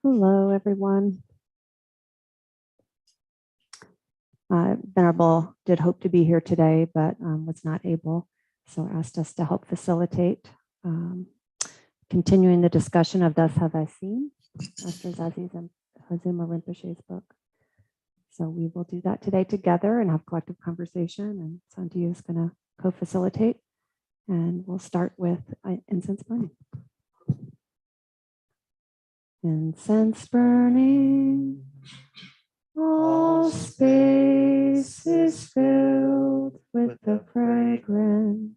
Hello, everyone. Venerable did hope to be here today, but was not able, so asked us to help facilitate continuing the discussion of Thus Have I Seen, Master Zazi's and Hazuma Rinpoche's book. So we will do that today together and have collective conversation, and Santi is going to co-facilitate, and we'll start with incense burning. Incense burning. All space is filled with the fragrance.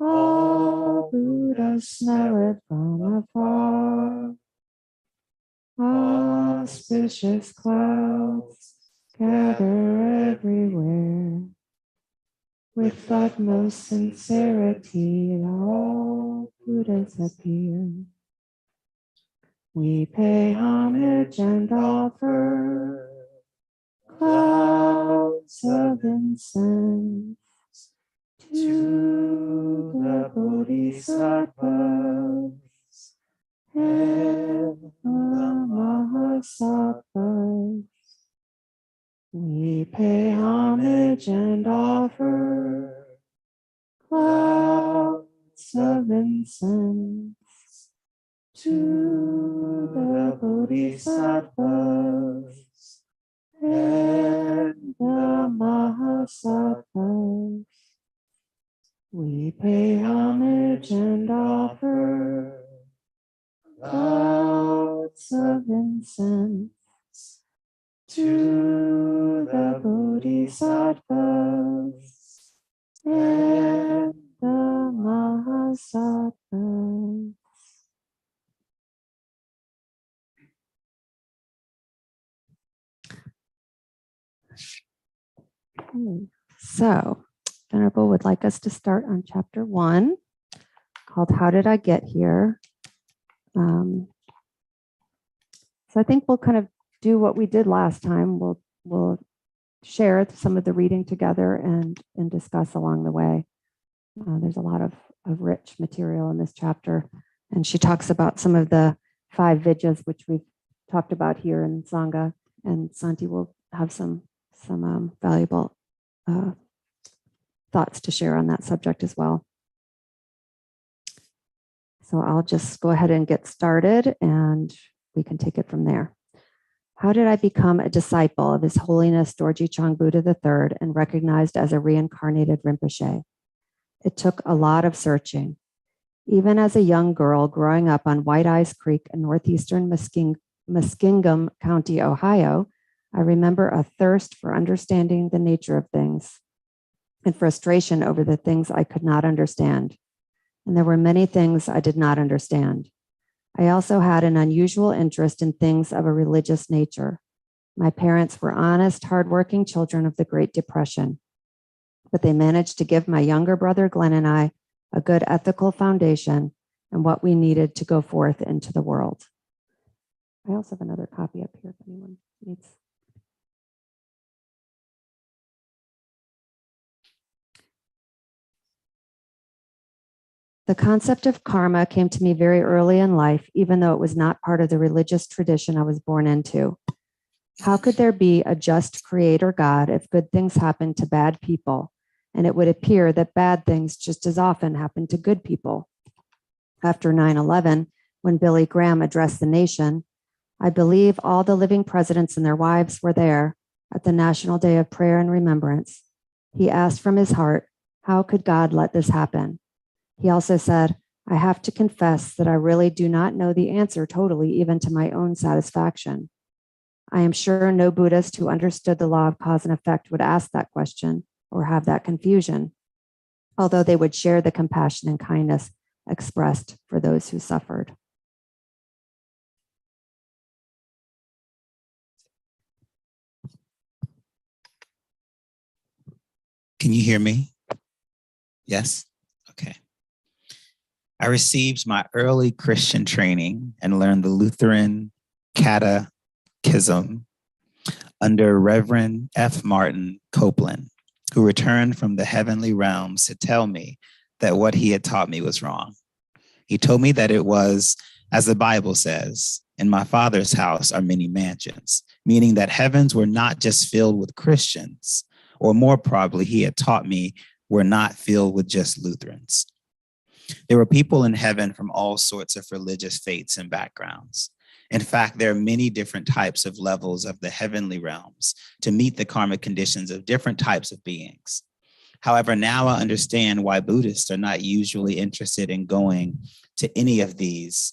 All Buddhas smell it from afar. Auspicious clouds gather everywhere. With utmost sincerity, all Buddhas appear. We pay homage and offer clouds of incense to the Bodhisattvas and the Mahasattvas. We pay homage and offer clouds of incense to the Bodhisattvas and the Mahasattvas. We pay homage and offer clouds of incense to the Bodhisattvas and the Mahasattvas. So, Venerable would like us to start on chapter 1, called How Did I Get Here? So I think we'll kind of do what we did last time. We'll share some of the reading together and discuss along the way. There's a lot of rich material in this chapter, and she talks about some of the 5 vidyas, which we've talked about here in Sangha, and Santi will have some valuable thoughts to share on that subject as well. So I'll just go ahead and get started and we can take it from there. How did I become a disciple of His Holiness Dorji Chang Buddha III and recognized as a reincarnated Rinpoche? It took a lot of searching. Even as a young girl growing up on White Ice Creek in northeastern Muskingum County, Ohio, I remember a thirst for understanding the nature of things and frustration over the things I could not understand. And there were many things I did not understand. I also had an unusual interest in things of a religious nature. My parents were honest, hardworking children of the Great Depression, but they managed to give my younger brother Glenn and I a good ethical foundation and what we needed to go forth into the world. I also have another copy up here if anyone needs. The concept of karma came to me very early in life, even though it was not part of the religious tradition I was born into. How could there be a just creator God if good things happen to bad people, and it would appear that bad things just as often happen to good people? After 9/11, when Billy Graham addressed the nation, I believe all the living presidents and their wives were there at the National Day of Prayer and Remembrance. He asked from his heart, how could God let this happen? He also said, I have to confess that I really do not know the answer totally, even to my own satisfaction. I am sure no Buddhist who understood the law of cause and effect would ask that question or have that confusion, although they would share the compassion and kindness expressed for those who suffered. Can you hear me? Yes? Okay. I received my early Christian training and learned the Lutheran Catechism under Reverend F. Martin Copeland, who returned from the heavenly realms to tell me that what he had taught me was wrong. He told me that it was As the Bible says, in my Father's house are many mansions, meaning that heavens were not just filled with Christians, or more probably, he had taught me, were not filled with just Lutherans. There were people in heaven from all sorts of religious faiths and backgrounds. In fact, there are many different types of levels of the heavenly realms to meet the karmic conditions of different types of beings. However, now I understand why Buddhists are not usually interested in going to any of these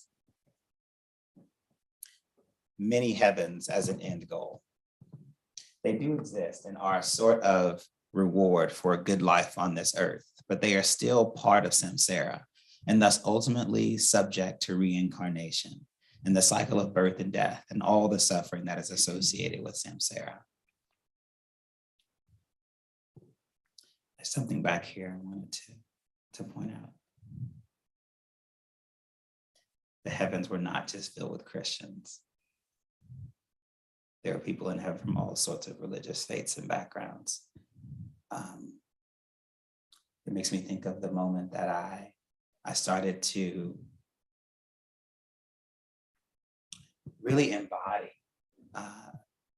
many heavens as an end goal. They do exist and are a sort of reward for a good life on this earth, but they are still part of samsara and thus ultimately subject to reincarnation and the cycle of birth and death and all the suffering that is associated with samsara. There's something back here I wanted to point out. The heavens were not just filled with Christians. There are people in heaven from all sorts of religious faiths and backgrounds. It makes me think of the moment that I started to really embody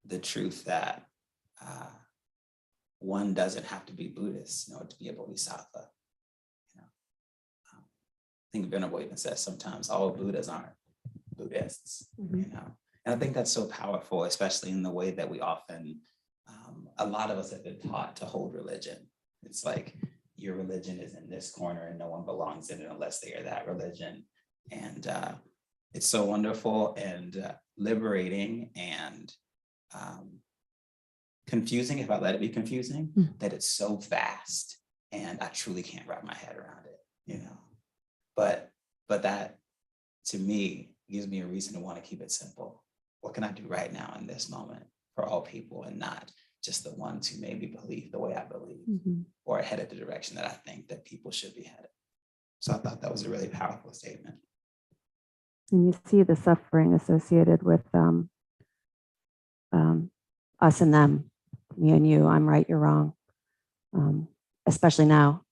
the truth that one doesn't have to be Buddhist in order to be a Bodhisattva. I think Venerable even says sometimes all Buddhas aren't Buddhists, And I think that's so powerful, especially in the way that we often, a lot of us have been taught to hold religion. It's like your religion is in this corner and no one belongs in it unless they are that religion. And it's so wonderful and liberating and confusing, if I let it be confusing, that it's so vast and I truly can't wrap my head around it, But that, to me, gives me a reason to want to keep it simple. What can I do right now in this moment for all people and not just the ones who maybe believe the way I believe or are headed the direction that I think that people should be headed. So I thought that was a really powerful statement. And you see the suffering associated with us and them, me and you, I'm right, you're wrong, especially now.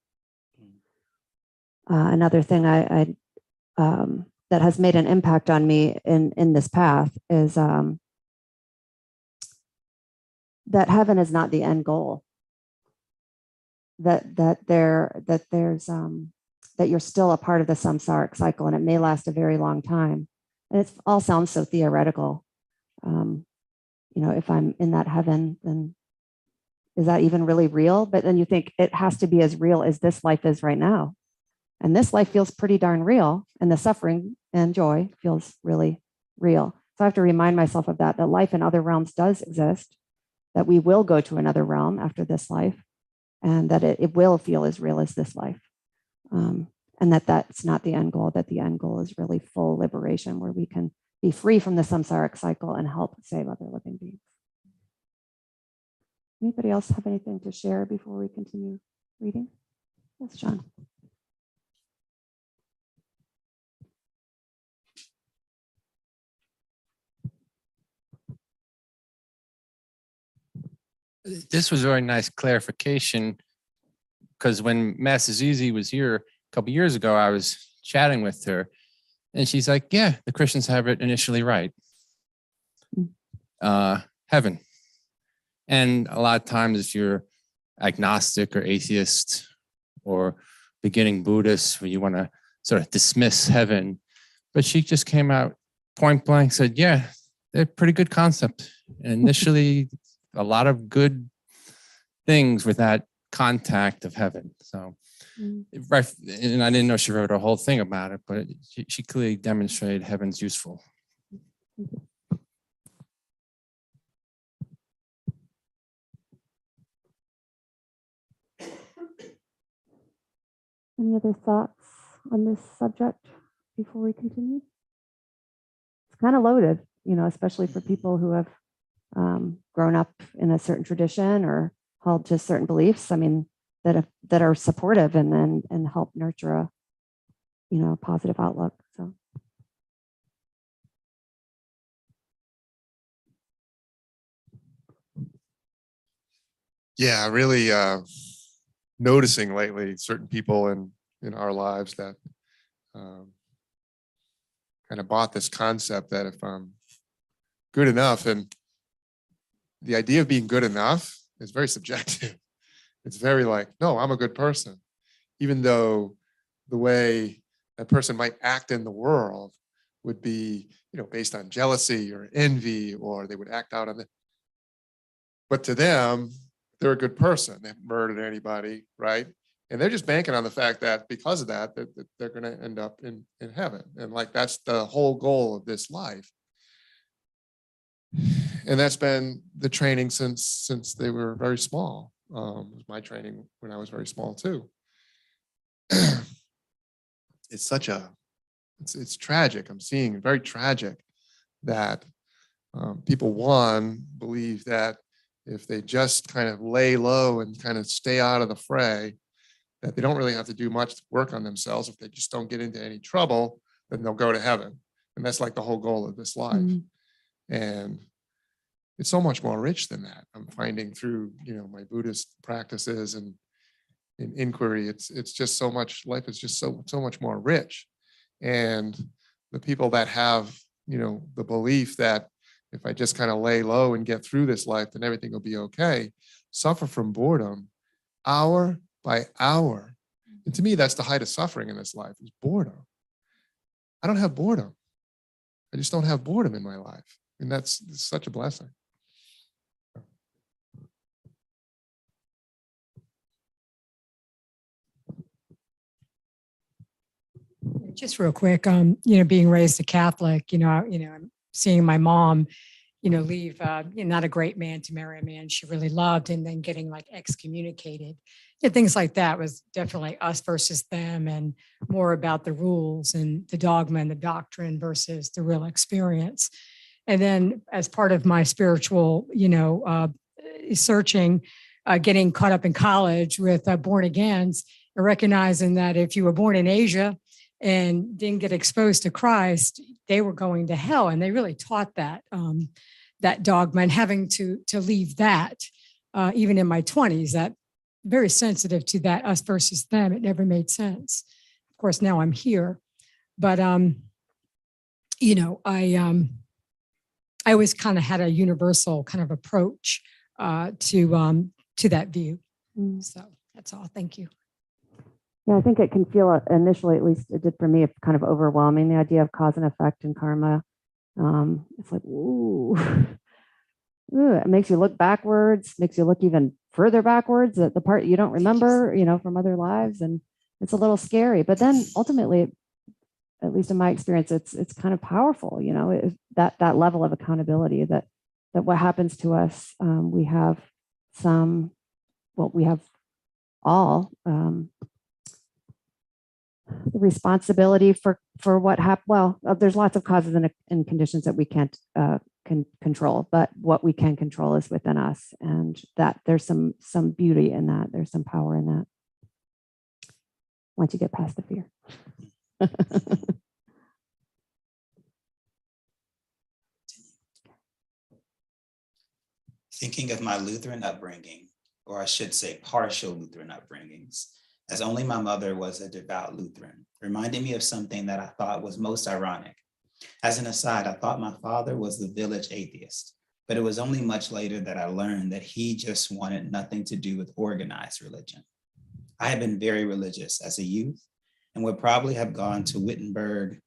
Another thing I that has made an impact on me in this path is that heaven is not the end goal. That you're still a part of the samsaric cycle, and it may last a very long time. And it all sounds so theoretical. If I'm in that heaven, then is that even really real? But then you think it has to be as real as this life is right now. And this life feels pretty darn real. And the suffering and joy feels really real. So I have to remind myself of that life in other realms does exist, that we will go to another realm after this life, and that it will feel as real as this life. And that's not the end goal, that the end goal is really full liberation, where we can be free from the samsaric cycle and help save other living beings. Anybody else have anything to share before we continue reading? Yes, John. This was a very nice clarification, because when Master Zizi was here a couple years ago, I was chatting with her, and she's like, yeah, the Christians have it initially right. Heaven. And a lot of times if you're agnostic or atheist or beginning Buddhist, where you want to sort of dismiss heaven, but she just came out point blank, said, yeah, they're a pretty good concept. And initially, a lot of good things with that contact of heaven. So, and I didn't know she wrote a whole thing about it, but she clearly demonstrated heaven's useful. Any other thoughts on this subject before we continue? It's kind of loaded, especially for people who have grown up in a certain tradition or held to certain beliefs. I mean, that are supportive and help nurture a positive outlook. So. Yeah, really noticing lately certain people in our lives that kind of bought this concept that if I'm good enough, and the idea of being good enough is very subjective. It's very like, no, I'm a good person, even though the way that person might act in the world would be, based on jealousy or envy, or they would act out on it. But to them, they're a good person. They haven't murdered anybody, right? And they're just banking on the fact that because of that they're going to end up in heaven. And like, that's the whole goal of this life. And that's been the training since they were very small. It was my training when I was very small too. It's it's tragic. I'm seeing very tragic that people, believe that if they just kind of lay low and kind of stay out of the fray, that they don't really have to do much to work on themselves. If they just don't get into any trouble, then they'll go to heaven. And that's like the whole goal of this life. And it's so much more rich than that. I'm finding through, my Buddhist practices and in inquiry, it's just so much, life is just so much more rich. And the people that have, the belief that if I just kind of lay low and get through this life, then everything will be okay, suffer from boredom hour by hour. And to me, that's the height of suffering in this life, is boredom. I don't have boredom. I just don't have boredom in my life. And that's such a blessing. Just real quick, being raised a Catholic, I'm seeing my mom, leave, not a great man to marry a man she really loved, and then getting like excommunicated. Things like that was definitely us versus them, and more about the rules and the dogma and the doctrine versus the real experience. And then as part of my spiritual, searching, getting caught up in college with born agains, and recognizing that if you were born in Asia and didn't get exposed to Christ, they were going to hell. And they really taught that, that dogma, and having to leave that, even in my 20s, that very sensitive to that us versus them. It never made sense. Of course, now I'm here, but, I always kind of had a universal kind of approach to that view. So that's all. Thank you. Yeah, I think it can feel, initially, at least it did for me, kind of overwhelming, the idea of cause and effect and karma. It's like, ooh, it makes you look backwards, makes you look even further backwards at the part you don't remember, from other lives. And it's a little scary. But then ultimately, at least in my experience, it's kind of powerful, that level of accountability, that what happens to us, we have all the responsibility for what happened. Well, there's lots of causes and conditions that we can't can control, but what we can control is within us, and that there's some beauty in that. There's some power in that. Once you get past the fear. Thinking of my Lutheran upbringing, or I should say partial Lutheran upbringings, as only my mother was a devout Lutheran, reminded me of something that I thought was most ironic. As an aside, I thought my father was the village atheist, but it was only much later that I learned that he just wanted nothing to do with organized religion. I had been very religious as a youth and would probably have gone to Wittenberg,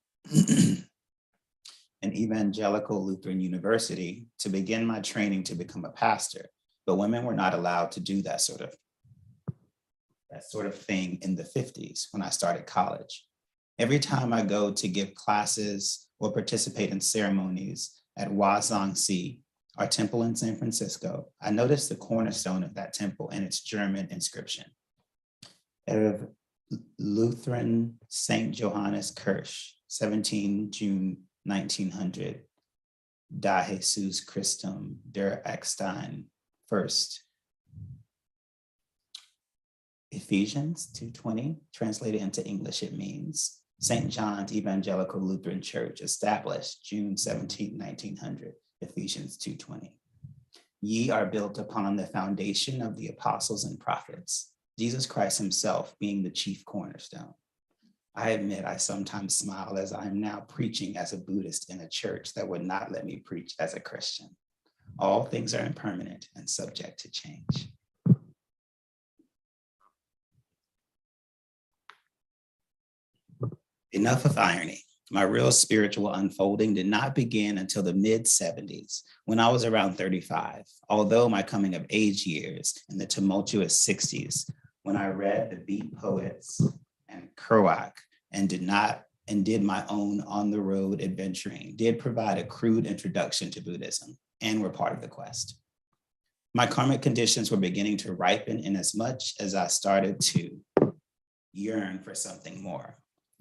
an evangelical Lutheran university, to begin my training to become a pastor, but women were not allowed to do that sort of thing in the 50s when I started college. Every time I go to give classes or participate in ceremonies at Wazangxi, our temple in San Francisco, I noticed the cornerstone of that temple and its German inscription. Of Lutheran St. Johannes Kirche, 17 June 1900, Da Jesus Christum der Eckstein First. Ephesians 2:20, translated into English, it means St. John's Evangelical Lutheran Church, established June 17, 1900, Ephesians 2:20. Ye are built upon the foundation of the apostles and prophets, Jesus Christ himself being the chief cornerstone. I admit I sometimes smile as I am now preaching as a Buddhist in a church that would not let me preach as a Christian. All things are impermanent and subject to change. Enough of irony. My real spiritual unfolding did not begin until the mid-70s, when I was around 35, although my coming of age years in the tumultuous 60s, when I read the Beat Poets and Kerouac and did my own on-the-road adventuring, did provide a crude introduction to Buddhism and were part of the quest. My karmic conditions were beginning to ripen in as much as I started to yearn for something more.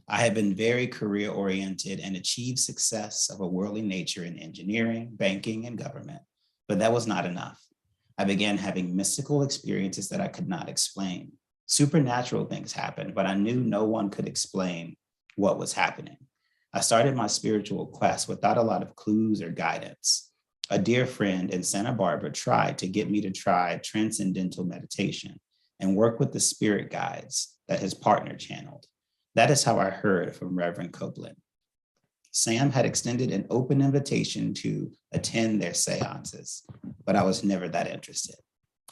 I had been very career-oriented and achieved success of a worldly nature in engineering, banking, and government, but that was not enough. I began having mystical experiences that I could not explain. Supernatural things happened, but I knew no one could explain what was happening. I started my spiritual quest without a lot of clues or guidance. A dear friend in Santa Barbara tried to get me to try transcendental meditation and work with the spirit guides that his partner channeled. That is how I heard from Reverend Copeland. Sam had extended an open invitation to attend their seances, but I was never that interested.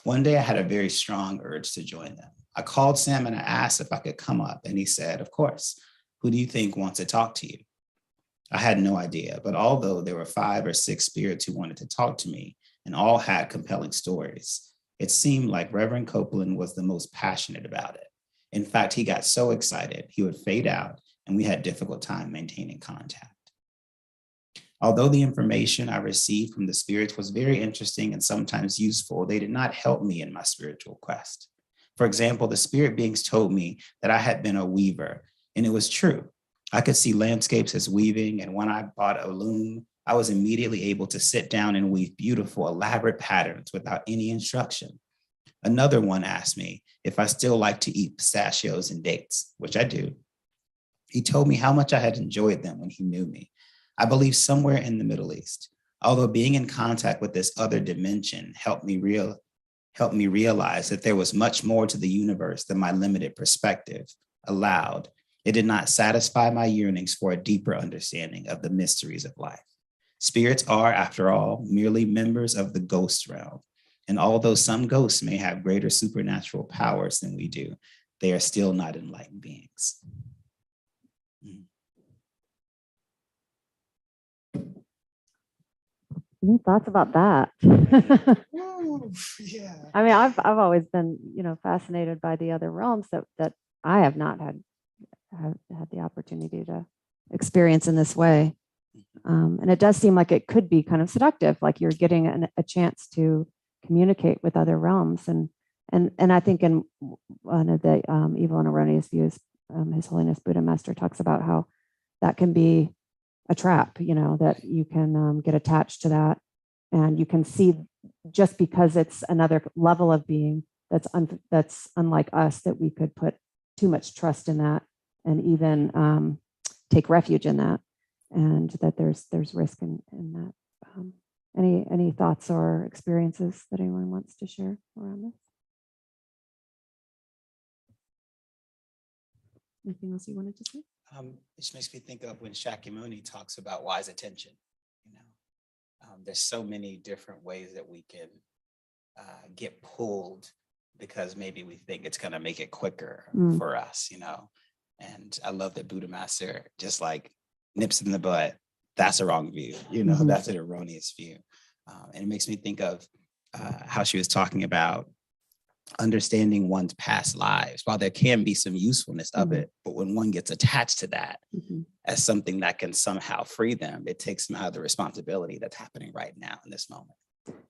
One day I had a very strong urge to join them. I called Sam and I asked if I could come up, and he said, "Of course. Who do you think wants to talk to you?" I had no idea, but although there were 5 or 6 spirits who wanted to talk to me and all had compelling stories, it seemed like Reverend Copeland was the most passionate about it. In fact, he got so excited, he would fade out, and we had a difficult time maintaining contact. Although the information I received from the spirits was very interesting and sometimes useful, they did not help me in my spiritual quest. For example, the spirit beings told me that I had been a weaver, and it was true. I could see landscapes as weaving, and when I bought a loom, I was immediately able to sit down and weave beautiful, elaborate patterns without any instruction. Another one asked me if I still like to eat pistachios and dates, which I do. He told me how much I had enjoyed them when he knew me. I believe somewhere in the Middle East. Although being in contact with this other dimension helped me realize that there was much more to the universe than my limited perspective allowed. It did not satisfy my yearnings for a deeper understanding of the mysteries of life. Spirits are, after all, merely members of the ghost realm. And although some ghosts may have greater supernatural powers than we do, they are still not enlightened beings. Any thoughts about that? Yeah. I mean, I've always been, fascinated by the other realms that I have not had the opportunity to experience in this way. And it does seem like it could be kind of seductive, like you're getting a chance to communicate with other realms. And I think in one of the evil and erroneous views, His Holiness Buddha Master talks about how that can be a trap, that you can get attached to that. And you can see, just because it's another level of being that's unlike us, that we could put too much trust in that and even take refuge in that, and that there's risk in that. Any thoughts or experiences that anyone wants to share around this? Anything else you wanted to say? This makes me think of when Shakyamuni talks about wise attention. There's so many different ways that we can get pulled because maybe we think it's going to make it quicker for us, And I love that Buddha Master just like nips in the butt. That's a wrong view, That's an erroneous view. And it makes me think of how she was talking about understanding one's past lives. While there can be some usefulness of it, but when one gets attached to that as something that can somehow free them, it takes them out of the responsibility that's happening right now in this moment.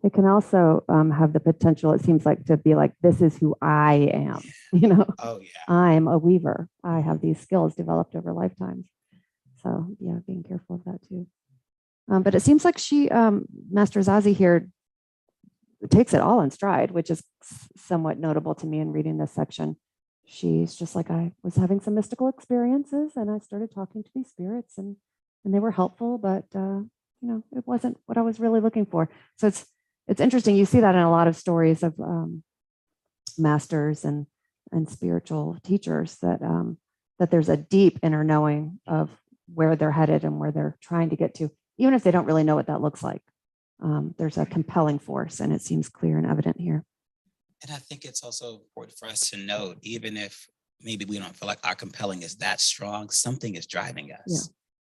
It can also have the potential, it seems like, to be like, this is who I am, Oh yeah. I'm a weaver. I have these skills developed over lifetimes. So yeah, being careful of that too. But it seems like Master Zazi here takes it all in stride, which is somewhat notable to me in reading this section. She's just like, I was having some mystical experiences and I started talking to these spirits and they were helpful, but it wasn't what I was really looking for. So it's interesting. You see that in a lot of stories of masters and spiritual teachers that that there's a deep inner knowing of where they're headed and where they're trying to get to, even if they don't really know what that looks like. There's a compelling force, and it seems clear and evident here. And I think it's also important for us to note, even if maybe we don't feel like our compelling is that strong, something is driving us.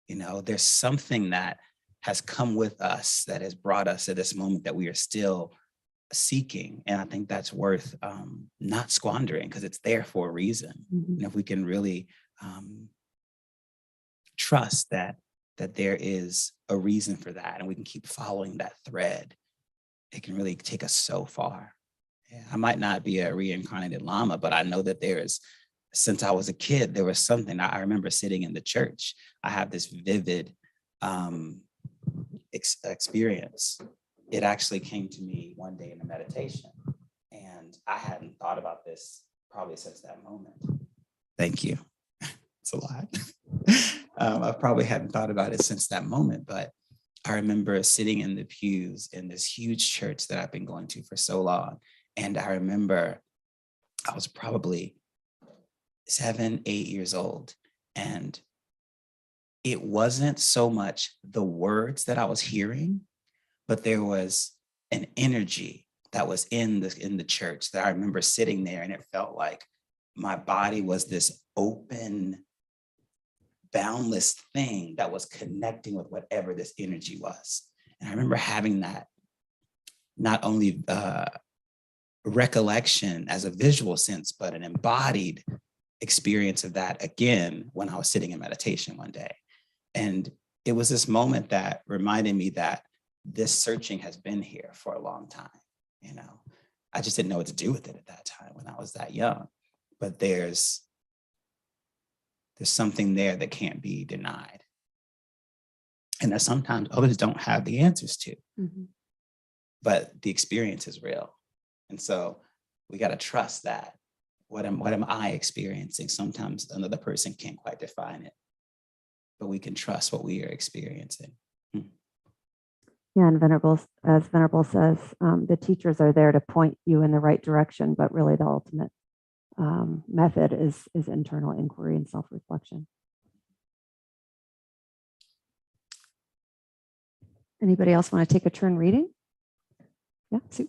Yeah. You know, there's something that has come with us that has brought us to this moment that we are still seeking. And I think that's worth not squandering, because it's there for a reason. Mhm. And if we can really trust that there is a reason for that, and we can keep following that thread, it can really take us so far. Yeah, I might not be a reincarnated Lama, but I know that since I was a kid, there was something. I remember sitting in the church. I have this vivid experience. It actually came to me one day in a meditation, and I hadn't thought about this probably since that moment. Thank you. It's a lot. I probably hadn't thought about it since that moment, but I remember sitting in the pews in this huge church that I've been going to for so long. And I remember I was probably 7, 8 years old. And it wasn't so much the words that I was hearing, but there was an energy that was in the church that I remember sitting there, and it felt like my body was this open, boundless thing that was connecting with whatever this energy was. And I remember having that not only recollection as a visual sense, but an embodied experience of that again when I was sitting in meditation one day. And it was this moment that reminded me that this searching has been here for a long time. You know, I just didn't know what to do with it at that time when I was that young. But there's something there that can't be denied, and that sometimes others don't have the answers to. Mm-hmm. But the experience is real. And so we got to trust that. What am I experiencing? Sometimes another person can't quite define it, but we can trust what we are experiencing. Yeah, and as Venerable says, the teachers are there to point you in the right direction, but really the ultimate method is internal inquiry and self-reflection. Anybody else want to take a turn reading? Yeah, Sue.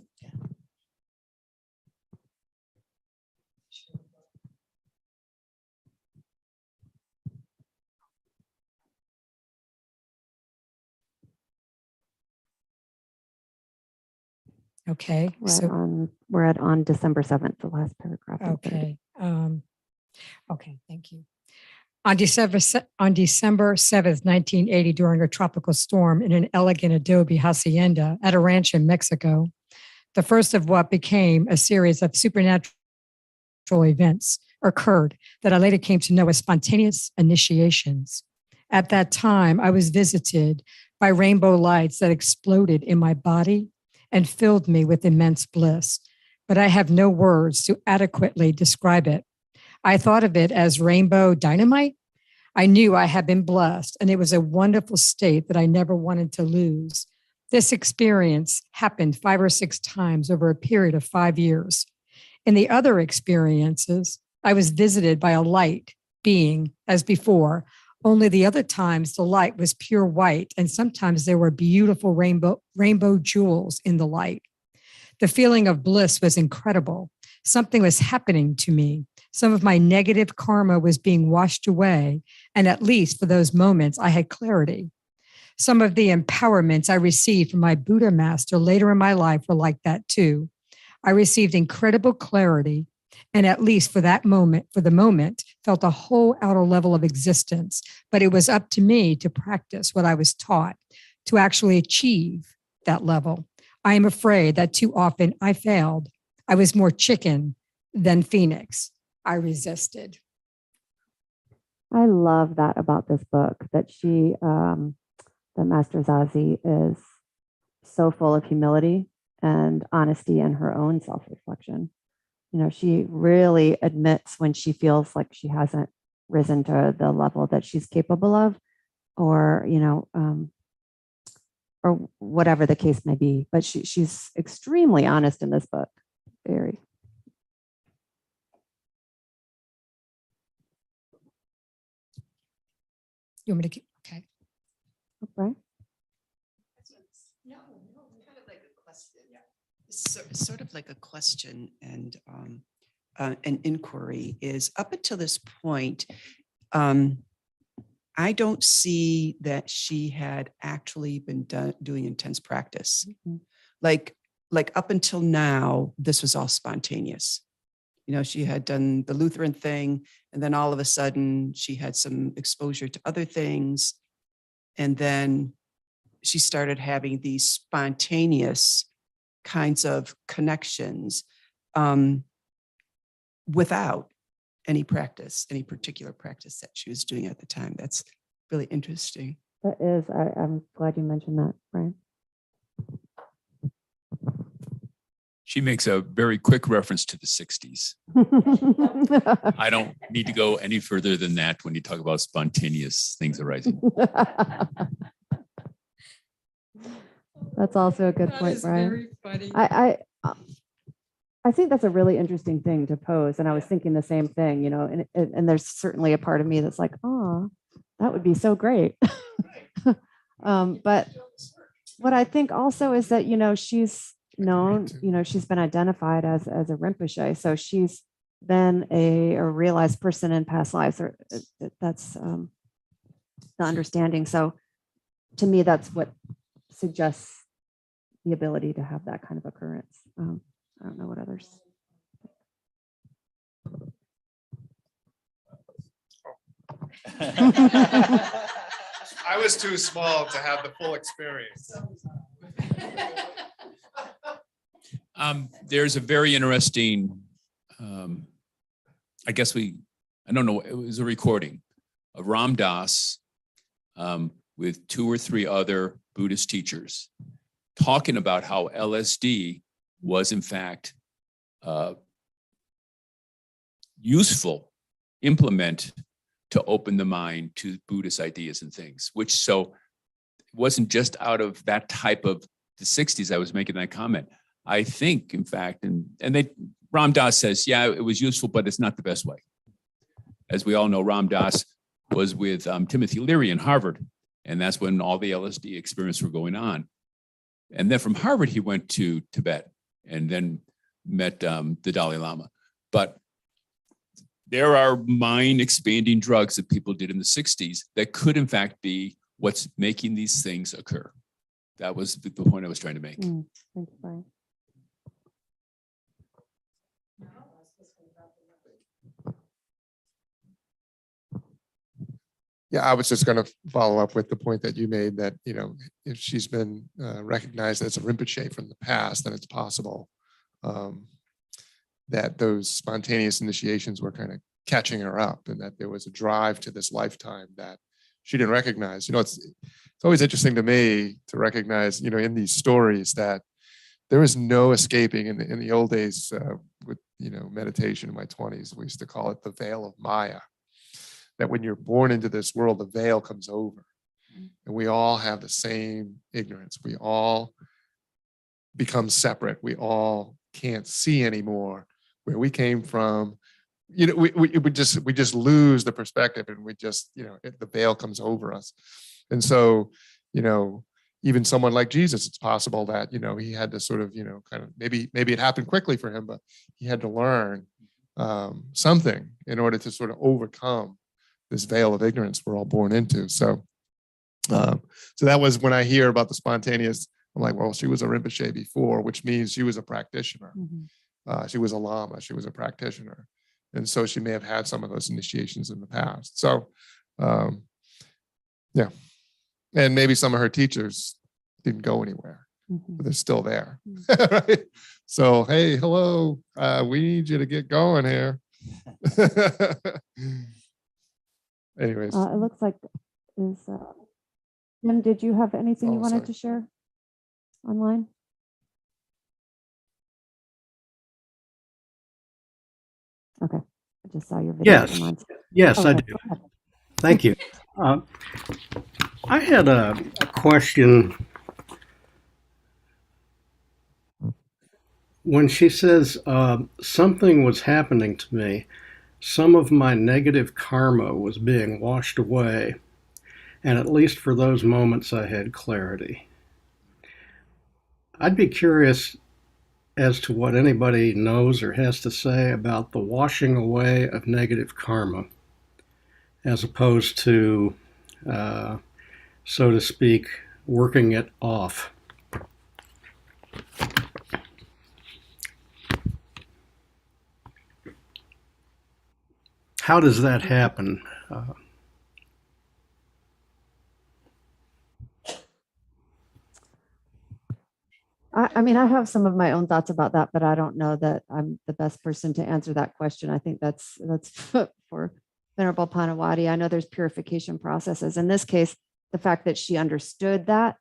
Okay. We're on December 7th, the last paragraph. Okay. Okay. Thank you. On December 7th, 1980, during a tropical storm in an elegant adobe hacienda at a ranch in Mexico, the first of what became a series of supernatural events occurred that I later came to know as spontaneous initiations. At that time, I was visited by rainbow lights that exploded in my body and filled me with immense bliss, but I have no words to adequately describe it. I thought of it as rainbow dynamite. I knew I had been blessed, and it was a wonderful state that I never wanted to lose. This experience happened 5 or 6 times over a period of 5 years. In the other experiences, I was visited by a light being as before, only the other times the light was pure white, and sometimes there were beautiful rainbow jewels in the light. The feeling of bliss was incredible. Something was happening to me. Some of my negative karma was being washed away, and at least for those moments, I had clarity. Some of the empowerments I received from my Buddha master later in my life were like that too. I received incredible clarity, and at least for the moment, felt a whole outer level of existence. But it was up to me to practice what I was taught to actually achieve that level. I am afraid that too often I failed. I was more chicken than phoenix. I resisted. I love that about this book, that that Master Zazi is so full of humility and honesty in her own self-reflection. You know, she really admits when she feels like she hasn't risen to the level that she's capable of, or, or whatever the case may be. But she's extremely honest in this book. Very. You want me to keep? Okay. Right? No, kind of like a question. Sort of like a question and an inquiry is up until this point, I don't see that she had actually been doing intense practice. Mhm. Like up until now, this was all spontaneous. You know, she had done the Lutheran thing, and then all of a sudden she had some exposure to other things. And then she started having these spontaneous kinds of connections without any practice, any particular practice that she was doing at the time. That's really interesting. That is, I'm glad you mentioned that, Brian. She makes a very quick reference to the 60s. I don't need to go any further than that when you talk about spontaneous things arising. That's also a good That point, is Brian. very funny. I think that's a really interesting thing to pose. And I was thinking the same thing, you know, and there's certainly a part of me that's like, oh, that would be so great. But what I think also is that, you know, she's known, you know, she's been identified as a Rinpoche. So she's been a realized person in past lives, or that's the understanding. So to me, that's what suggests the ability to have that kind of occurrence. I don't know what others. I was too small to have the full experience. There's a very interesting, I don't know, it was a recording of Ram Dass with 2 or 3 other Buddhist teachers talking about how LSD was in fact useful implement to open the mind to Buddhist ideas and things, which so it wasn't just out of that type of the 60s I was making that comment. I think, in fact, and Ram Dass says, yeah, it was useful, but it's not the best way. As we all know, Ram Dass was with Timothy Leary in Harvard, and that's when all the LSD experiments were going on. And then from Harvard, he went to Tibet and then met the Dalai Lama. But there are mind expanding drugs that people did in the 60s that could, in fact, be what's making these things occur. That was the point I was trying to make. Thank you, Brian. Yeah, I was just going to follow up with the point that you made that, you know, if she's been recognized as a Rinpoche from the past, then it's possible that those spontaneous initiations were kind of catching her up, and that there was a drive to this lifetime that she didn't recognize. You know, it's always interesting to me to recognize, you know, in these stories that there is no escaping. In the old days with, you know, meditation in my 20s, we used to call it the veil of Maya. That when you're born into this world, the veil comes over, and we all have the same ignorance. We all become separate. We all can't see anymore where we came from. You know, we just lose the perspective, and we just, you know, the veil comes over us. And so, you know, even someone like Jesus, it's possible that, you know, he had to sort of, you know, kind of maybe it happened quickly for him, but he had to learn something in order to sort of overcome this veil of ignorance we're all born into. So that was when I hear about the spontaneous, I'm like, well, she was a Rinpoche before, which means she was a practitioner. She was a Lama, she was a practitioner. And so she may have had some of those initiations in the past. So, yeah. And maybe some of her teachers didn't go anywhere, but they're still there. Right? So, hey, hello, we need you to get going here. Anyways. It looks like Jim, did you have anything you wanted Sorry. to share online? Okay, I just saw your video. Yes. online. Yes, I Okay, do. go ahead. Thank you. I had a question. When she says something was happening to me, some of my negative karma was being washed away. and at least for those moments I had clarity. I'd be curious as to what anybody knows or has to say about the washing away of negative karma, as opposed to, so to speak, working it off. How does that happen? I mean, I have some of my own thoughts about that, but I don't know that I'm the best person to answer that question. I think that's for Venerable Panawati. I know there's purification processes. In this case, the fact that she understood that,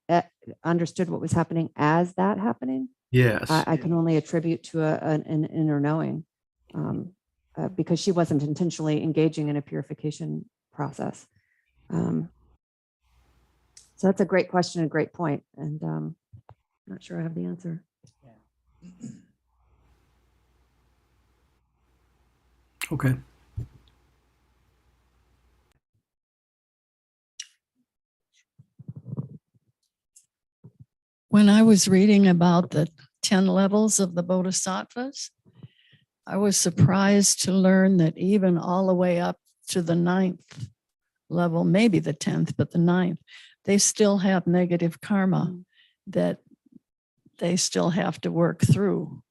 understood what was happening as that happening, Yes. I can only attribute to an inner knowing, because she wasn't intentionally engaging in a purification process. So that's a great question, a great point, and not sure I have the answer. Okay. When I was reading about the 10 levels of the Bodhisattvas, I was surprised to learn that even all the way up to the 9th level, maybe the 10th, but the 9th, they still have negative karma that they still have to work through.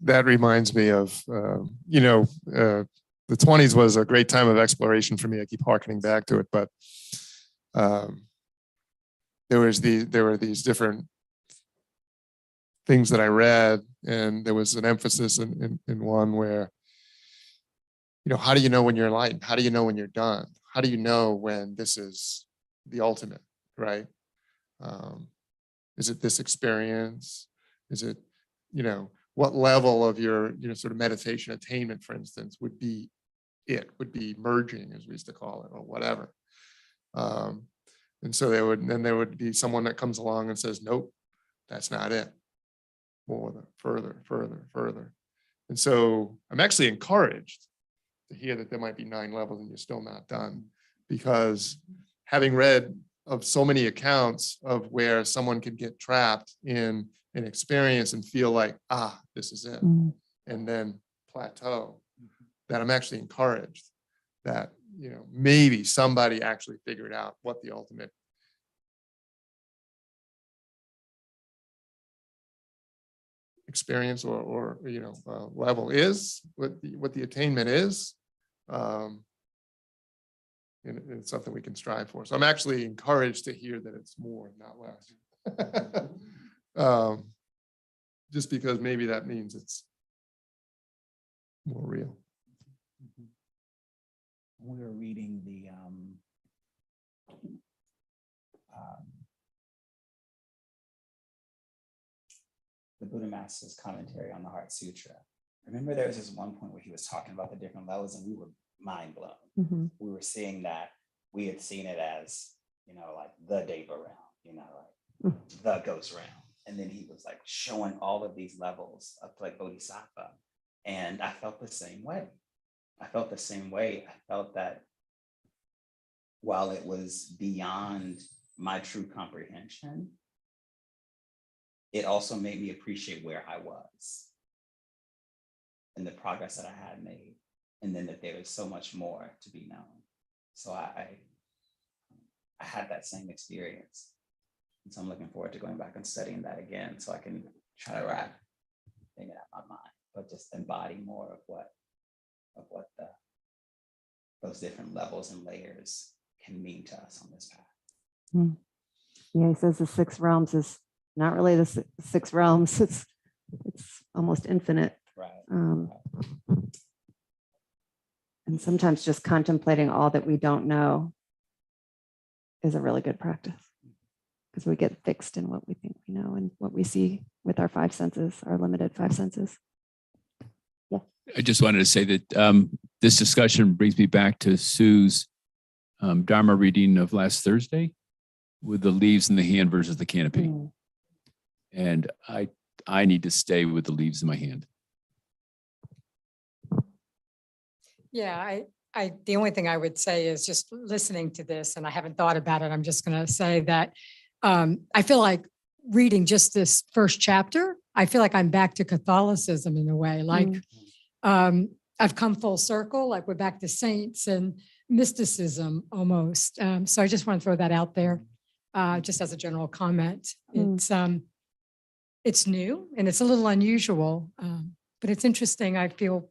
That reminds me of, the 20s was a great time of exploration for me. I keep hearkening back to it, but there were these different things that I read, and there was an emphasis in one where, how do you know when you're enlightened? How do you know when you're done? How do you know when this is the ultimate, right? Is it this experience? Is it, what level of your, sort of meditation attainment, for instance, would be merging, as we used to call it, or whatever. And so there would be someone that comes along and says, nope, that's not it. More, further. And so I'm actually encouraged to hear that there might be 9 levels and you're still not done, because having read of so many accounts of where someone could get trapped in an experience and feel like, this is it, and then plateau, that I'm actually encouraged that, maybe somebody actually figured out what the ultimate experience or level is, what the attainment is. And it's something we can strive for. So I'm actually encouraged to hear that it's more, not less. Just because maybe that means it's more real. We were reading the Buddha Master's commentary on the Heart Sutra. Remember, there was this one point where he was talking about the different levels, and we were mind blown. Mm-hmm. We were seeing that we had seen it as, like the Deva realm, like the ghost realm. And then he was like showing all of these levels of like Bodhisattva. And I felt the same way. I felt that while it was beyond my true comprehension, it also made me appreciate where I was and the progress that I had made. And then that there was so much more to be known. So I had that same experience. And so I'm looking forward to going back and studying that again, so I can try to wrap it out of my mind, but just embody more of what those different levels and layers can mean to us on this path. Yeah, he says the 6 realms is not really the 6 realms. It's almost infinite. Right. And sometimes just contemplating all that we don't know is a really good practice, because we get fixed in what we think we know and what we see with our 5 senses, our limited 5 senses. Yeah. I just wanted to say that this discussion brings me back to Sue's Dharma reading of last Thursday with the leaves in the hand versus the canopy. Mm. And I need to stay with the leaves in my hand. Yeah, the only thing I would say is just listening to this, and I haven't thought about it. I'm just going to say that I feel like reading just this first chapter, I feel like I'm back to Catholicism in a way. Like I've come full circle, like we're back to saints and mysticism almost. So I just want to throw that out there, just as a general comment. It's new and it's a little unusual, but it's interesting. I feel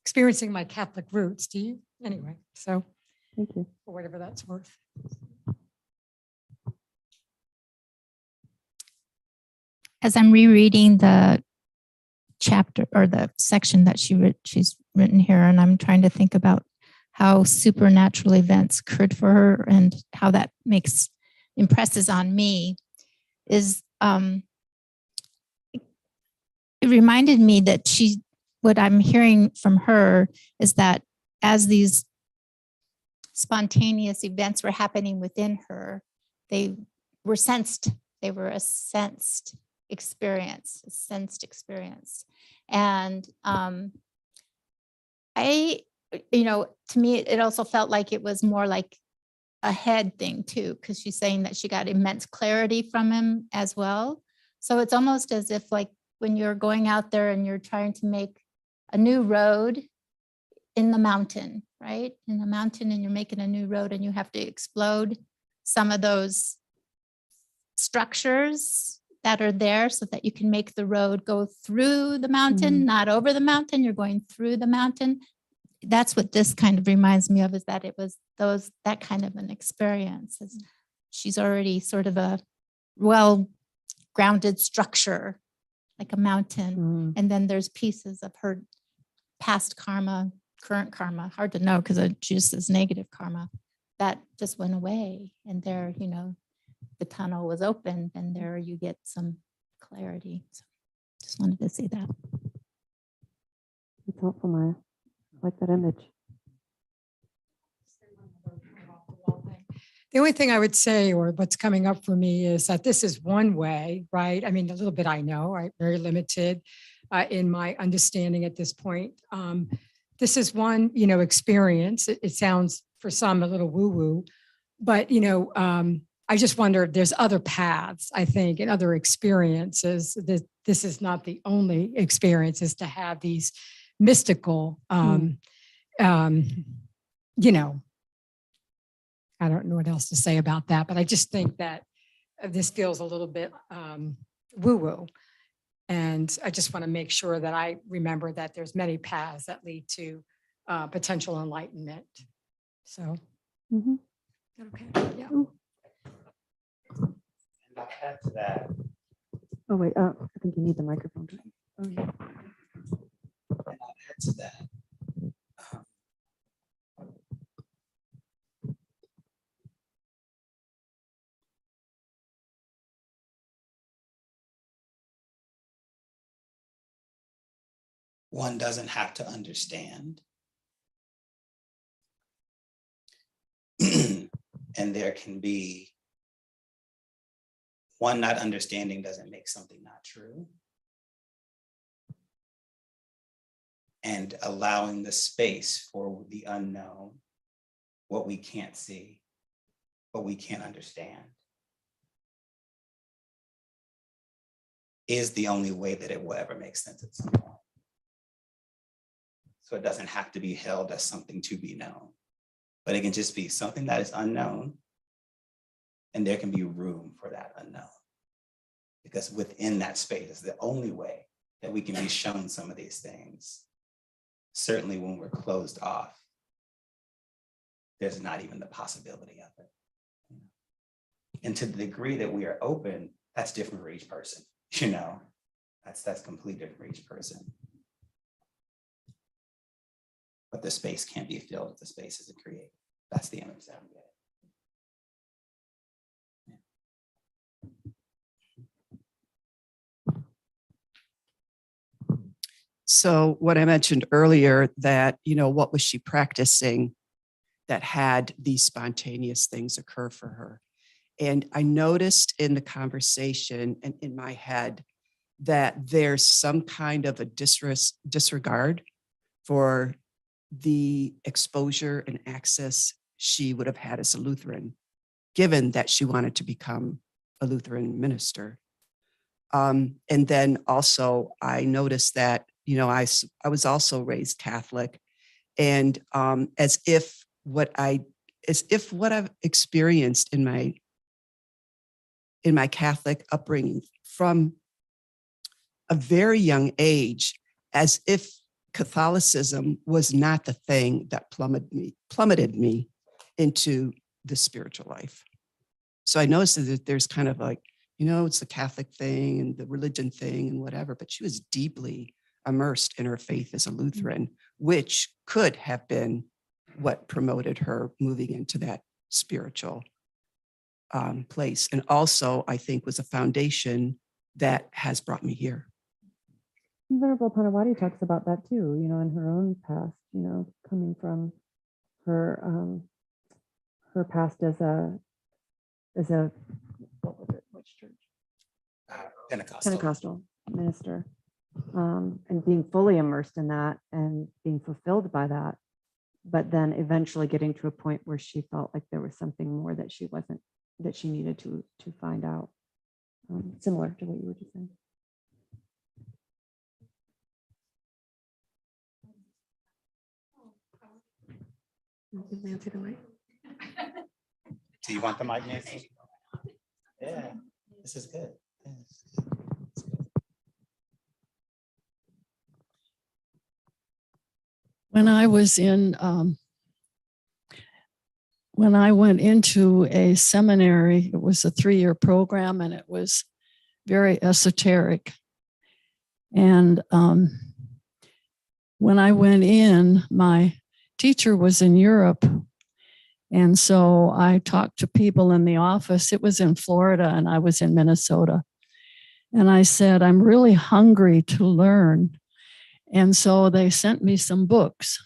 experiencing my Catholic roots. Do you? Anyway, so Thank you. for whatever that's worth. As I'm rereading the chapter or the section that she's written here, and I'm trying to think about how supernatural events occurred for her and how that impresses on me, is it reminded me that what I'm hearing from her is that as these spontaneous events were happening within her, they were sensed. They were a sensed experience. And to me, it also felt like it was more like a head thing too, because she's saying that she got immense clarity from him as well. So it's almost as if like when you're going out there and you're trying to make a new road in the mountain, right? In the mountain, and you're making a new road and you have to explode some of those structures that are there so that you can make the road go through the mountain, not over the mountain. You're going through the mountain. That's what this kind of reminds me of, is that it was that kind of an experience. She's already sort of a well-grounded structure, like a mountain. And then there's pieces of her past karma, current karma, hard to know because it just is negative karma, that just went away. And there, the tunnel was open, and there you get some clarity. So just wanted to say that. It's helpful, Maya. I like that image. The only thing I would say, or what's coming up for me, is that this is one way, right? I mean, a little bit I know, right? Very limited in my understanding at this point. This is one, experience. It sounds for some a little woo-woo, but, I just wonder if there's other paths, I think, and other experiences. That this is not the only experience, is to have these mystical, I don't know what else to say about that, but I just think that this feels a little bit woo-woo. And I just want to make sure that I remember that there's many paths that lead to potential enlightenment. So, okay, yeah. And I'll add to that. Oh, wait. I think you need the microphone. Oh, yeah. And I'll add to that. One doesn't have to understand. And there can be one, not understanding doesn't make something not true. And allowing the space for the unknown, what we can't see, what we can't understand, is the only way that it will ever make sense at some point. So it doesn't have to be held as something to be known, but it can just be something that is unknown, and there can be room for that unknown. Because within that space is the only way that we can be shown some of these things. Certainly when we're closed off, there's not even the possibility of it. And to the degree that we are open, that's different for each person, that's completely different for each person. But the space can't be filled if the space isn't created. That's the image that I'm getting. So what I mentioned earlier, that, what was she practicing? that had these spontaneous things occur for her. And I noticed in the conversation and in my head that there's some kind of a disregard for the exposure and access she would have had as a Lutheran, given that she wanted to become a Lutheran minister. And then also I noticed that, I was also raised Catholic, and as if what I've experienced in my Catholic upbringing from a very young age, as if Catholicism was not the thing that plummeted me into the spiritual life. So I noticed that there's kind of like, it's the Catholic thing and the religion thing and whatever, but she was deeply immersed in her faith as a Lutheran, which could have been what promoted her moving into that spiritual place. And also, I think, was a foundation that has brought me here. Venerable Panawati talks about that too, in her own past, coming from her her past as a what was it? Which church? Pentecostal minister, and being fully immersed in that and being fulfilled by that, but then eventually getting to a point where she felt like there was something more that she needed to find out, similar to what you were just saying. Give Nancy the mic. Do you want the mic, Nancy? Yeah, this is good. When I went into a seminary, it was a 3-year program, and it was very esoteric. And when I went in, my teacher was in Europe. And so I talked to people in the office. It was in Florida and I was in Minnesota. And I said, I'm really hungry to learn. And so they sent me some books.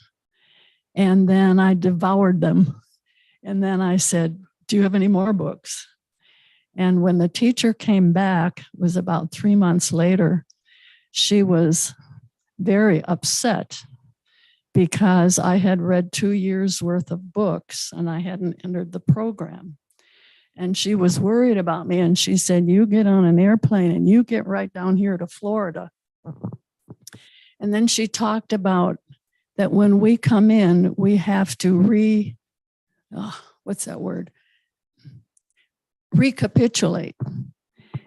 And then I devoured them. And then I said, do you have any more books? And when the teacher came back, it was about 3 months later, she was very upset because I had read 2 years worth of books and I hadn't entered the program. And she was worried about me. And she said, you get on an airplane and you get right down here to Florida. And then she talked about that when we come in, we have to recapitulate.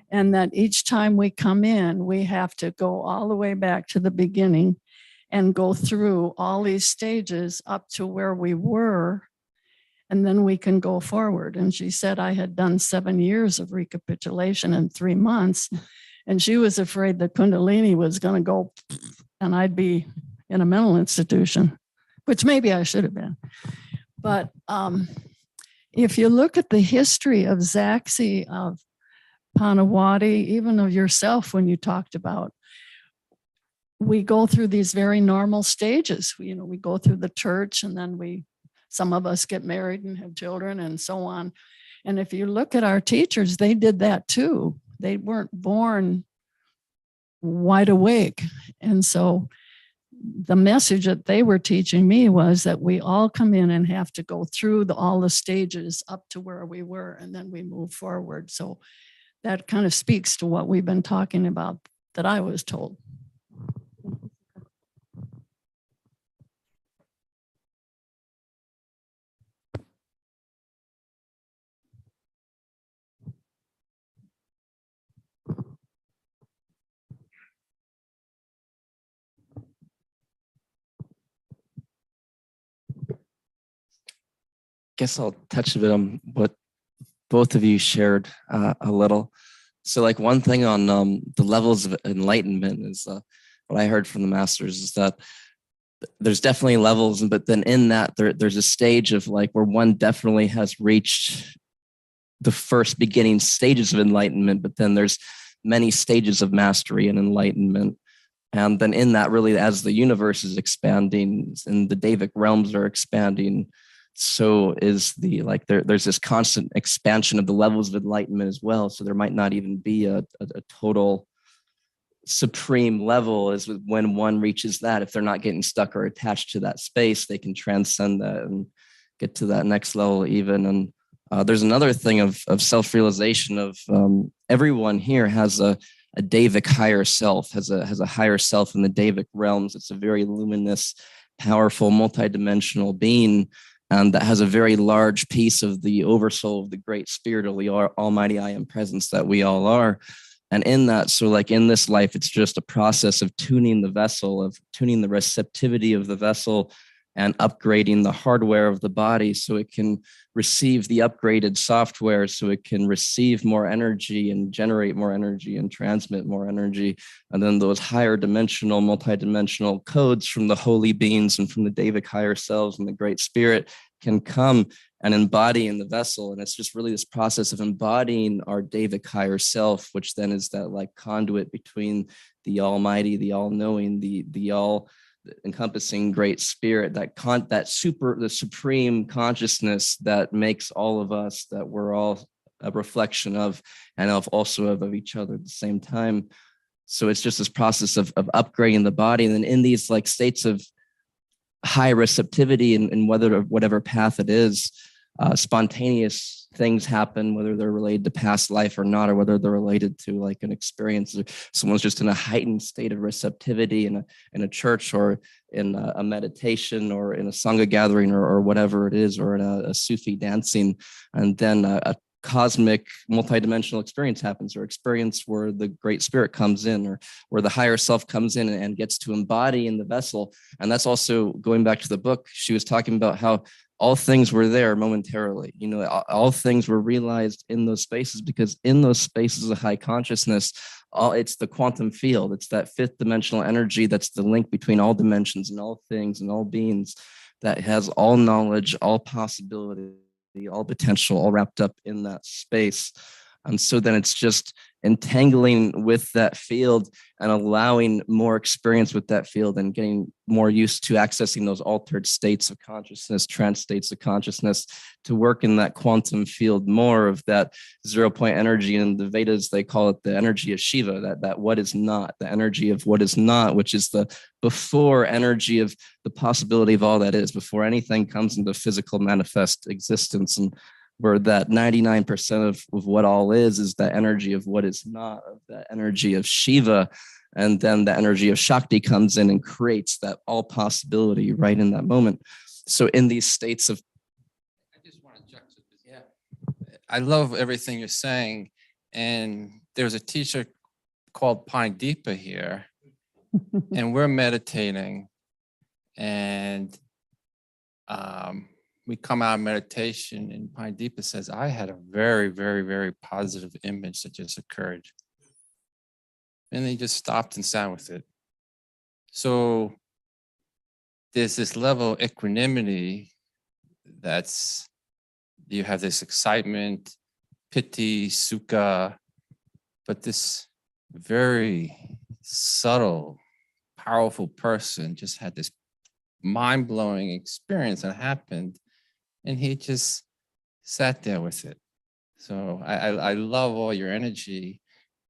And that each time we come in, we have to go all the way back to the beginning and go through all these stages up to where we were, and then we can go forward. And she said I had done 7 years of recapitulation in 3 months, and she was afraid that Kundalini was going to go and I'd be in a mental institution, which maybe I should have been. But if you look at the history of Zaxi, of Panawati, even of yourself, when you talked about, we go through these very normal stages. We go through the church, and then some of us get married and have children and so on. And if you look at our teachers, they did that too. They weren't born wide awake. And so the message that they were teaching me was that we all come in and have to go through all the stages up to where we were, and then we move forward. So that kind of speaks to what we've been talking about that I was told. Guess I'll touch a bit on what both of you shared a little. So like one thing on the levels of enlightenment is what I heard from the masters is that there's definitely levels, but then in that there's a stage of like where one definitely has reached the first beginning stages of enlightenment, but then there's many stages of mastery and enlightenment. And then in that, really, as the universe is expanding and the Davic realms are expanding, so is the like there's this constant expansion of the levels of enlightenment as well. So there might not even be a total supreme level. Is when one reaches that, if they're not getting stuck or attached to that space, they can transcend that and get to that next level even. And there's another thing of self-realization of everyone here has a Davic higher self, has a higher self in the Davic realms. It's a very luminous, powerful, multidimensional being, and that has a very large piece of the oversoul of the great spirit of the almighty I am presence that we all are. And in that, so like in this life, it's just a process of tuning the vessel, of tuning the receptivity of the vessel and upgrading the hardware of the body so it can receive the upgraded software, so it can receive more energy and generate more energy and transmit more energy. And then those higher dimensional, multidimensional codes from the holy beings and from the Davic higher selves and the great spirit can come and embody in the vessel. And it's just really this process of embodying our Davic higher self, which then is that like conduit between the almighty, the all-knowing, the all encompassing great spirit, the supreme consciousness that makes all of us, that we're all a reflection of, and of each other at the same time. So it's just this process of upgrading the body. And then in these like states of high receptivity and whatever path it is, spontaneous things happen, whether they're related to past life or not, or whether they're related to like an experience, or someone's just in a heightened state of receptivity in a church or in a meditation or in a Sangha gathering or whatever it is, or in a Sufi dancing. And then a cosmic multidimensional experience happens, or experience where the great spirit comes in, or where the higher self comes in and gets to embody in the vessel. And that's also going back to the book. She was talking about how all things were there momentarily. You know, all things were realized in those spaces, because in those spaces of high consciousness, it's the quantum field. It's that fifth dimensional energy that's the link between all dimensions and all things and all beings, that has all knowledge, all possibility, all potential, all wrapped up in that space. And so then it's just entangling with that field and allowing more experience with that field and getting more used to accessing those altered states of consciousness, trance states of consciousness, to work in that quantum field more of that 0 point energy. In the Vedas, they call it the energy of Shiva, that what is not, the energy of what is not, which is the before energy of the possibility of all that is, before anything comes into physical manifest existence. And where that 99% of what all is the energy of what is not, of the energy of Shiva. And then the energy of Shakti comes in and creates that all possibility right in that moment. So in these states of... I just want to juxtapose. Yeah. I love everything you're saying. And there's a teacher called Pandipa here, and we're meditating, and we come out of meditation, and Pandipa says, I had a very, very, very positive image that just occurred. And he just stopped and sat with it. So there's this level of equanimity that's, you have this excitement, piti, sukha, but this very subtle, powerful person just had this mind-blowing experience that happened, and he just sat there with it. So I love all your energy,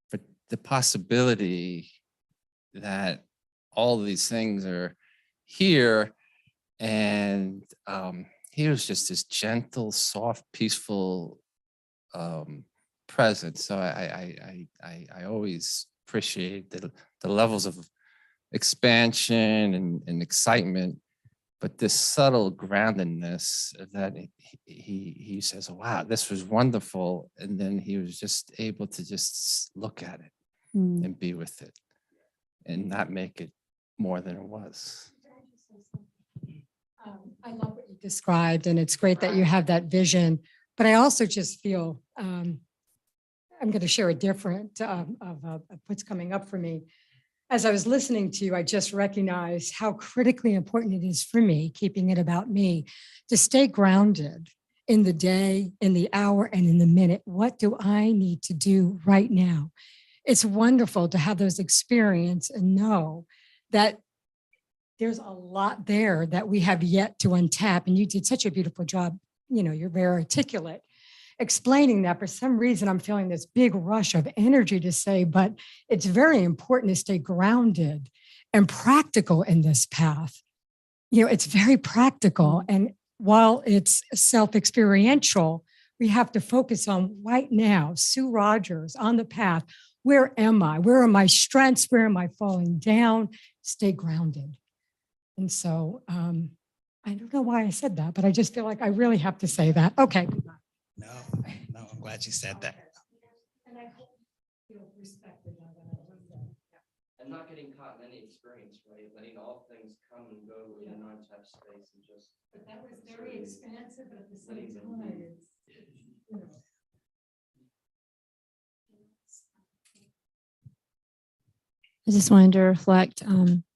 but the possibility that all of these things are here, and he was just this gentle, soft, peaceful presence. So I always appreciate the levels of expansion and excitement, but this subtle groundedness that he says, wow, this was wonderful. And then he was just able to just look at it and be with it and not make it more than it was. I love what you described, and it's great that you have that vision. But I also just feel, I'm going to share a different of what's coming up for me. As I was listening to you, I just recognized how critically important it is for me, keeping it about me, to stay grounded in the day, in the hour, and in the minute. What do I need to do right now? It's wonderful to have those experiences and know that there's a lot there that we have yet to untap. And you did such a beautiful job. You're very articulate explaining that. For some reason, I'm feeling this big rush of energy to say, but it's very important to stay grounded and practical in this path. It's very practical. And while it's self-experiential, we have to focus on right now, Sue Rogers on the path. Where am I? Where are my strengths? Where am I falling down? Stay grounded. And so I don't know why I said that, but I just feel like I really have to say that. Okay. No, I'm glad you said that. And I hope you feel respected now that I was there. And not getting caught in any experience, right? Letting all things come and go in a non-touch space and just. But that was very expansive, but at the same time, it's, I just wanted to reflect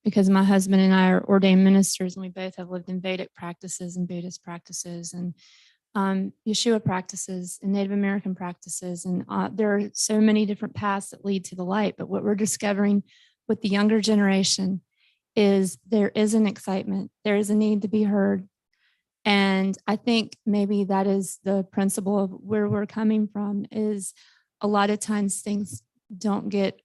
because my husband and I are ordained ministers, and we both have lived in Vedic practices and Buddhist practices and Yeshua practices and Native American practices. And there are so many different paths that lead to the light. But what we're discovering with the younger generation is there is an excitement. There is a need to be heard. And I think maybe that is the principle of where we're coming from, is a lot of times things don't get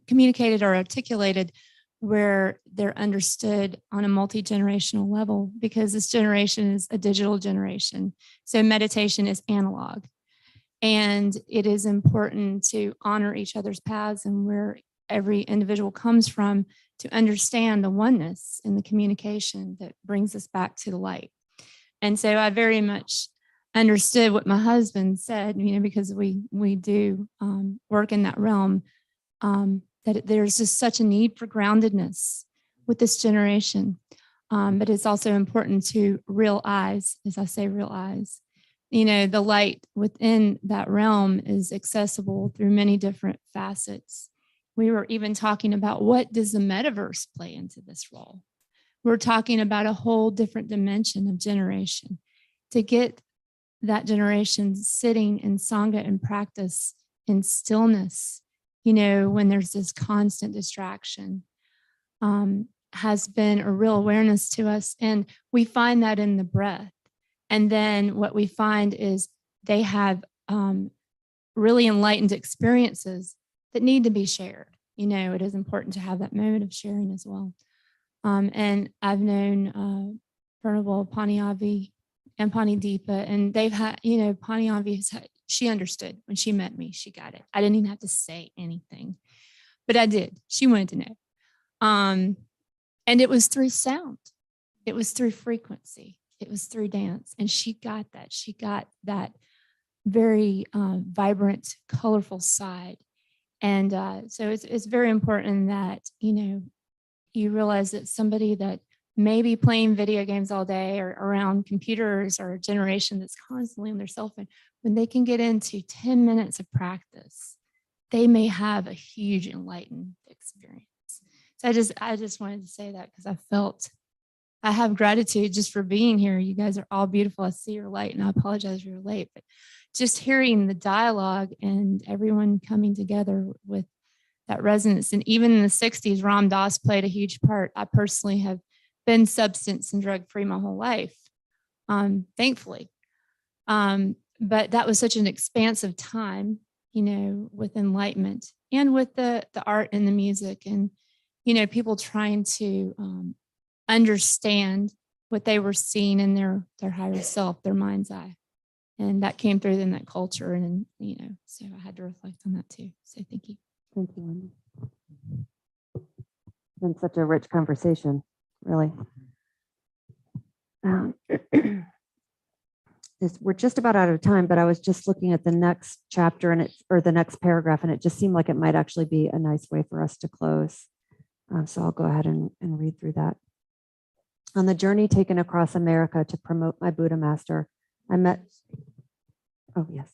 communicated or articulated where they're understood on a multi-generational level, because this generation is a digital generation. So meditation is analog. And it is important to honor each other's paths and where every individual comes from, to understand the oneness in the communication that brings us back to the light. And so I very much understood what my husband said, because we do work in that realm, that there's just such a need for groundedness with this generation. But it's also important to real eyes, as I say, real eyes. The light within that realm is accessible through many different facets. We were even talking about, what does the metaverse play into this role? We're talking about a whole different dimension of generation, to get that generation sitting in Sangha and practice in stillness, when there's this constant distraction, has been a real awareness to us. And we find that in the breath. And then what we find is they have really enlightened experiences that need to be shared. It is important to have that moment of sharing as well. And I've known Venerable Paniavi and Panideepa, and they've had, Paniavi has had, she understood when she met me, she got it. I didn't even have to say anything, but I did. She wanted to know. And it was through sound. It was through frequency. It was through dance. And she got that. She got that very vibrant, colorful side. And so it's very important that, you realize that somebody that may be playing video games all day or around computers, or a generation that's constantly on their cell phone, when they can get into 10 minutes of practice, they may have a huge enlightened experience. So I just wanted to say that, because I have gratitude just for being here. You guys are all beautiful. I see your light, and I apologize you're late, but just hearing the dialogue and everyone coming together with that resonance. And even in the 60s, Ram Dass played a huge part. I personally have been substance and drug free my whole life, thankfully. But that was such an expansive time, with enlightenment and with the art and the music, and, people trying to understand what they were seeing in their higher self, their mind's eye. And that came through in that culture. And, so I had to reflect on that too. So thank you. Thank you, Wendy. It's been such a rich conversation, really. We're just about out of time, but I was just looking at the next chapter or the next paragraph, and it just seemed like it might actually be a nice way for us to close. So I'll go ahead and read through that. On the journey taken across America to promote my Buddha master, I met, oh yes.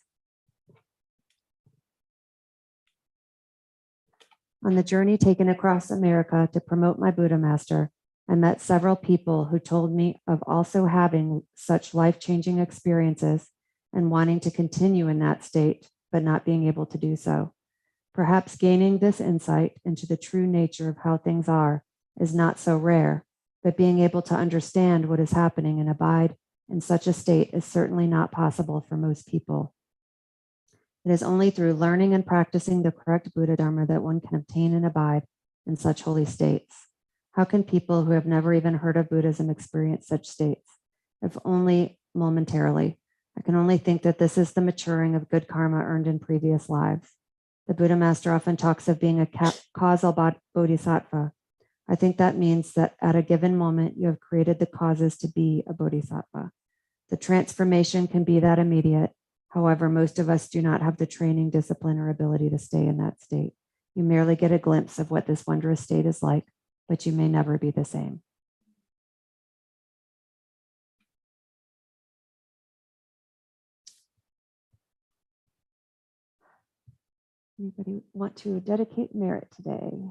On the journey taken across America to promote my Buddha master, I met several people who told me of also having such life-changing experiences and wanting to continue in that state, but not being able to do so. Perhaps gaining this insight into the true nature of how things are is not so rare, but being able to understand what is happening and abide in such a state is certainly not possible for most people. It is only through learning and practicing the correct Buddha Dharma that one can obtain and abide in such holy states. How can people who have never even heard of Buddhism experience such states? If only momentarily. I can only think that this is the maturing of good karma earned in previous lives. The Buddha Master often talks of being a causal bodhisattva. I think that means that at a given moment, you have created the causes to be a bodhisattva. The transformation can be that immediate. However, most of us do not have the training, discipline, or ability to stay in that state. You merely get a glimpse of what this wondrous state is like, but you may never be the same. Anybody want to dedicate merit today?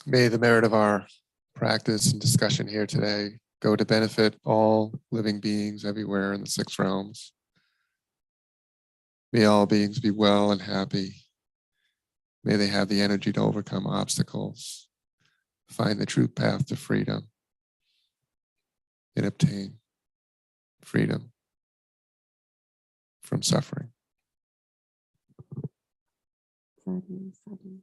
May the merit of our practice and discussion here today go to benefit all living beings everywhere in the 6 realms. May all beings be well and happy. May they have the energy to overcome obstacles, find the true path to freedom, and obtain freedom from suffering. Sadhu, sadhu.